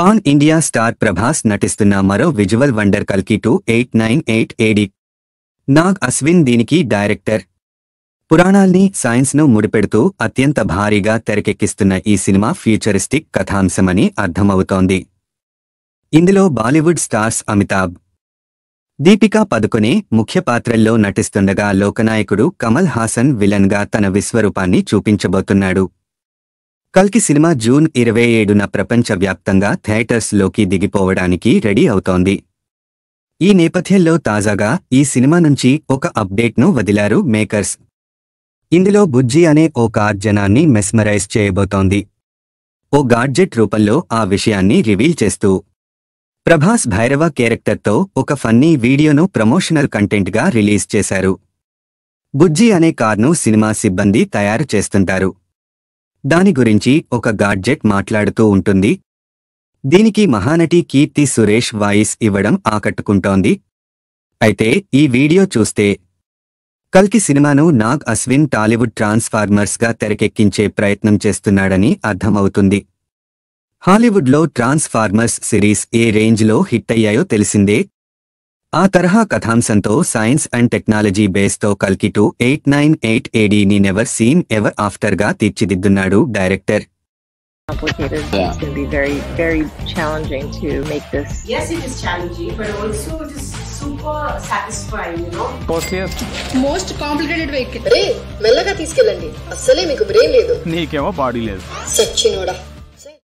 Pan India star Prabhas నటిస్తున్న మరో visual wonder కల్కి 2898 AD. నాగ్ అశ్విన్ దీనికి డైరెక్టర్. పురాణాల్ని సైన్స్ను ముడిపెడుతూ అత్యంత భారీగా తెరకెక్కిస్తున్న ఈ సినిమా ఫ్యూచరిస్టిక్ కథాంశమని అర్థమవుతోంది. ఇందులో బాలీవుడ్ స్టార్స్ అమితాబ్, దీపికా పదుకొనే ముఖ్య పాత్రల్లో నటిస్తుండగా లోకనాయకుడు కమల్ హాసన్ విలన్గా తన విశ్వరూపాన్ని చూపించబోతున్నాడు. కల్కి సినిమా జూన్ 27న ప్రపంచవ్యాప్తంగా థియేటర్స్లోకి దిగిపోవడానికి రెడీ అవుతోంది. ఈ నేపథ్యంలో తాజాగా ఈ సినిమా నుంచి ఒక అప్డేట్ను వదిలారు మేకర్స్. ఇందులో బుజ్జి అనే ఓ కార్ జనాన్ని మెస్మరైజ్ చేయబోతోంది. ఓ గాడ్జెట్ రూపంలో ఆ విషయాన్ని రివీల్ చేస్తూ ప్రభాస్ భైరవ క్యారెక్టర్తో ఒక ఫన్నీ వీడియోను ప్రమోషనల్ కంటెంట్గా రిలీజ్ చేశారు. బుజ్జి అనే కార్ను సినిమా సిబ్బంది తయారు చేస్తుంటారు. దాని గురించి ఒక గాడ్జెట్ మాట్లాడుతూ ఉంటుంది. దీనికి మహానటి కీర్తి సురేష్ వాయిస్ ఇవ్వడం ఆకట్టుకుంటోంది. అయితే ఈ వీడియో చూస్తే కల్కి సినిమాను నాగ్ అశ్విన్ టాలీవుడ్ ట్రాన్స్ఫార్మర్స్గా తెరకెక్కించే ప్రయత్నం చేస్తున్నాడని అర్థమవుతుంది. హాలీవుడ్లో ట్రాన్స్ఫార్మర్స్ సిరీస్ ఏ రేంజ్లో హిట్ అయ్యాయో తెలిసిందే. ఆ తరహా కథాంశంతో సైన్స్ అండ్ టెక్నాలజీ బేస్తో కల్కి 2898 ADని నెవర్ సీన్ ఎవర్ ఆఫ్టర్గా తీర్చిదిద్దున్నాడు director. Complicated. Yeah. It's going to be very, very challenging to make this. Yes, it is challenging, but also it is super satisfying, you know. Costliest. Most complicated vehicle. రే మెల్లగా తీసుకెళ్ళండి, అస్సలే మీకు brain లేదు. నీకేమో body లేదు. సచ్చినోడా.